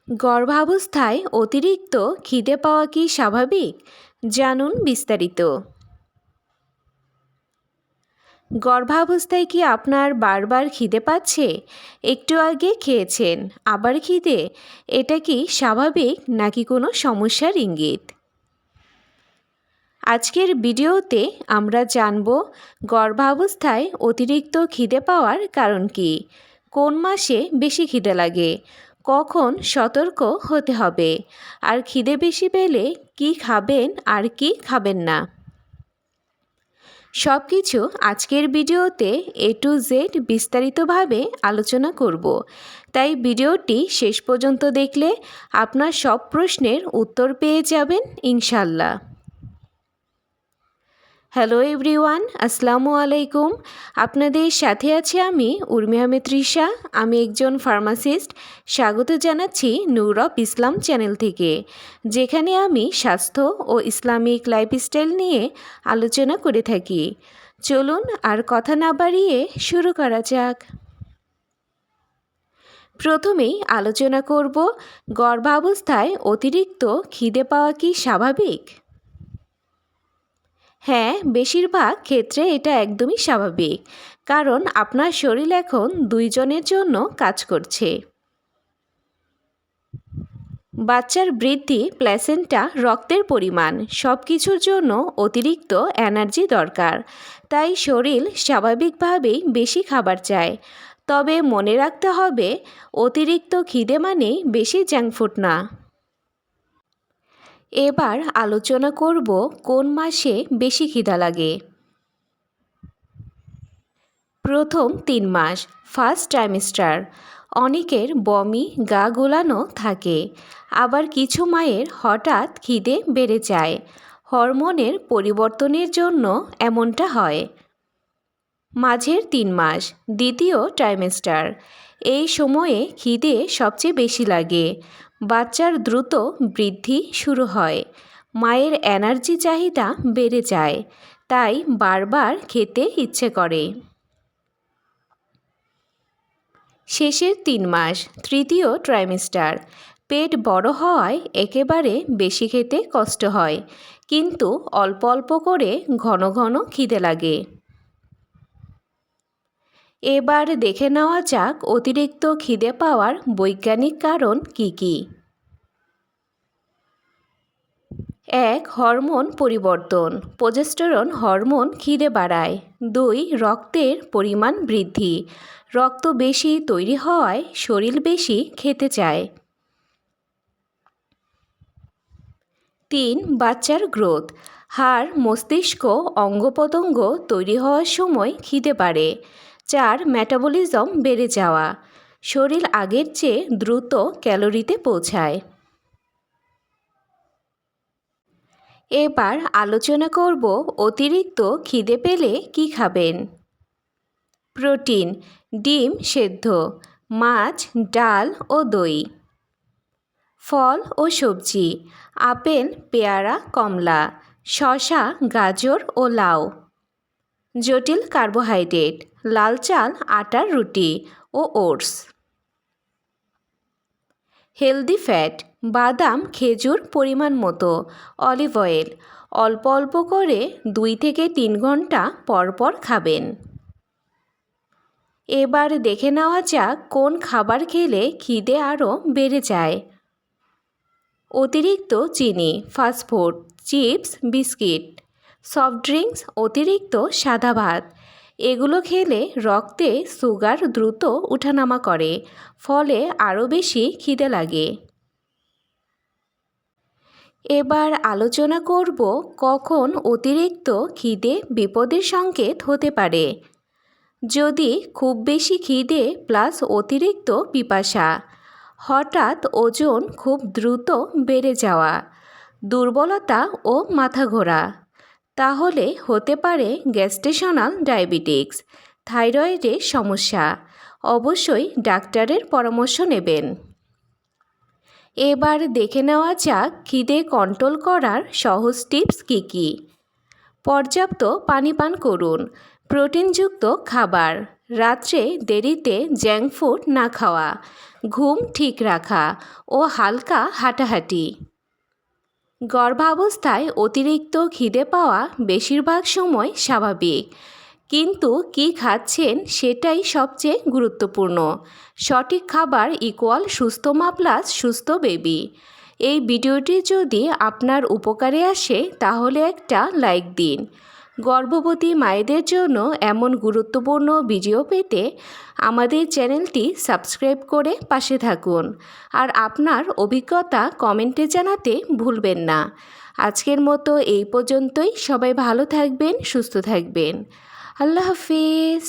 গর্ভাবস্থায় অতিরিক্ত খিদে পাওয়া কি স্বাভাবিক? জানুন বিস্তারিত। গর্ভাবস্থায় কি আপনার বারবার খিদে পাচ্ছে? একটু আগে খেয়েছেন, আবার খিদে? এটা কি স্বাভাবিক নাকি কোনো সমস্যার ইঙ্গিত? আজকের ভিডিওতে আমরা জানব গর্ভাবস্থায় অতিরিক্ত খিদে পাওয়ার কারণ কি, কোন মাসে বেশি খিদে লাগে, কখন সতর্ক হতে হবে, আর খিদে বেশি পেলে কি খাবেন আর কি খাবেন না। সব কিছু আজকের ভিডিওতে A to Z বিস্তারিতভাবে আলোচনা করব, তাই ভিডিওটি শেষ পর্যন্ত দেখলে আপনার সব প্রশ্নের উত্তর পেয়ে যাবেন ইনশাল্লাহ। হ্যালো এভরিওয়ান, আসসালামু আলাইকুম। আপনাদের সাথে আছি আমি উর্মি আহমেদ তৃষা। আমি একজন ফার্মাসিস্ট। স্বাগত জানাচ্ছি নূর অফ ইসলাম চ্যানেল থেকে, যেখানে আমি স্বাস্থ্য ও ইসলামিক লাইফস্টাইল নিয়ে আলোচনা করে থাকি। চলুন আর কথা না বাড়িয়ে শুরু করা যাক। প্রথমেই আলোচনা করব গর্ভাবস্থায় অতিরিক্ত খিদে পাওয়া কি স্বাভাবিক? হ্যাঁ, বেশিরভাগ ক্ষেত্রে এটা একদমই স্বাভাবিক, কারণ আপনার শরীর এখন দুইজনের জন্য কাজ করছে। বাচ্চার বৃদ্ধি, প্ল্যাসেন্টা, রক্তের পরিমাণ সব কিছুর জন্য অতিরিক্ত এনার্জি দরকার, তাই শরীর স্বাভাবিকভাবেই বেশি খাবার চায়। তবে মনে রাখতে হবে, অতিরিক্ত খিদে মানেই বেশি জাঙ্ক ফুড না। এবার আলোচনা করব কোন মাসে বেশি খিদা লাগে। প্রথম 3 মাস, ফার্স্ট ট্রাইমেস্টার। অনেকের বমি, গা গোলানো থাকে, আবার কিছু মায়ের হঠাৎ খিদে বেড়ে যায়। হরমোনের পরিবর্তনের জন্য এমনটা হয়। মাঝের 3 মাস, দ্বিতীয় ট্রাইমেস্টার। এই সময়ে খিদে সবচেয়ে বেশি লাগে। বাচ্চার দ্রুত বৃদ্ধি শুরু হয়, মায়ের এনার্জি চাহিদা বেড়ে যায়, তাই বারবার খেতে ইচ্ছে করে। শেষের 3 মাস, তৃতীয় ট্রাইমেস্টার। পেট বড় হওয়ায় একেবারে বেশি খেতে কষ্ট হয়, কিন্তু অল্প অল্প করে ঘন ঘন খিদে লাগে। এবার দেখে নেওয়া যাক অতিরিক্ত খিদে পাওয়ার বৈজ্ঞানিক কারণ কি কি। 1. হরমোন পরিবর্তন। প্রোজেস্টেরন হরমোন খিদে বাড়ায়। 2. রক্তের পরিমাণ বৃদ্ধি। রক্ত বেশি তৈরি হওয়ায় শরীর বেশি খেতে চায়। 3. বাচ্চার গ্রোথ। হাড়, মস্তিষ্ক, অঙ্গপ্রত্যঙ্গ তৈরি হওয়ার সময় খিদে বাড়ে। 4. মেটাবলিজম বেড়ে যাওয়া। শরীর আগের চেয়ে দ্রুত ক্যালোরিতে পৌঁছায়। এবার আলোচনা করব অতিরিক্ত খিদে পেলে কি খাবেন। প্রোটিন, ডিম সেদ্ধ, মাছ, ডাল ও দই। ফল ও সবজি, আপেল, পেয়ারা, কমলা, শসা, গাজর ও লাউ। জটিল কার্বোহাইড্রেট, লাল চাল, আটার রুটি ও ওটস। হেলদি ফ্যাট, বাদাম, খেজুর পরিমাণ মতো, অলিভ অয়েল। অল্প অল্প করে 2 থেকে 3 ঘন্টা পর পর খাবেন। এবার দেখে নেওয়া যাক কোন খাবার খেলে খিদে আরও বেড়ে যায়। অতিরিক্ত চিনি, fast food, chips, biscuit, soft drinks, অতিরিক্ত সাদা ভাত। এগুলো খেলে রক্তে সুগার দ্রুত ওঠানামা করে, ফলে আরও বেশি খিদে লাগে। এবার আলোচনা করব কখন অতিরিক্ত খিদে বিপদের সংকেত হতে পারে। যদি খুব বেশি খিদে প্লাস অতিরিক্ত পিপাসা, হঠাৎ ওজন খুব দ্রুত বেড়ে যাওয়া, দুর্বলতা ও মাথা ঘোরা, তাহলে হতে পারে গ্যাস্ট্রেশনাল ডায়াবেটিক্স, থাইরয়েডের সমস্যা। অবশ্যই ডাক্তারের পরামর্শ নেবেন। এবার দেখে নেওয়া যাক খিদে কন্ট্রোল করার সহজ টিপস কী কী। পর্যাপ্ত পানি পান করুন। প্রোটিনযুক্ত খাবার, রাত্রে দেরিতে জাঙ্ক ফুড না খাওয়া, ঘুম ঠিক রাখা ও হালকা হাঁটাহাঁটি। গর্ভাবস্থায় অতিরিক্ত খিদে পাওয়া বেশিরভাগ সময় স্বাভাবিক, কিন্তু কী খাচ্ছেন সেটাই সবচেয়ে গুরুত্বপূর্ণ। সঠিক খাবার ইকুয়াল সুস্থ মা প্লাস সুস্থ বেবি। এই ভিডিওটি যদি আপনার উপকারে আসে তাহলে একটা লাইক দিন। গর্ভবতী মায়েদের জন্য এমন গুরুত্বপূর্ণ ভিডিও পেতে আমাদের চ্যানেলটি সাবস্ক্রাইব করে পাশে থাকুন। আর আপনার অভিজ্ঞতা কমেন্টে জানাতে ভুলবেন না। আজকের মতো এই পর্যন্তই। সবাই ভালো থাকবেন, সুস্থ থাকবেন। আল্লাহ হাফিজ।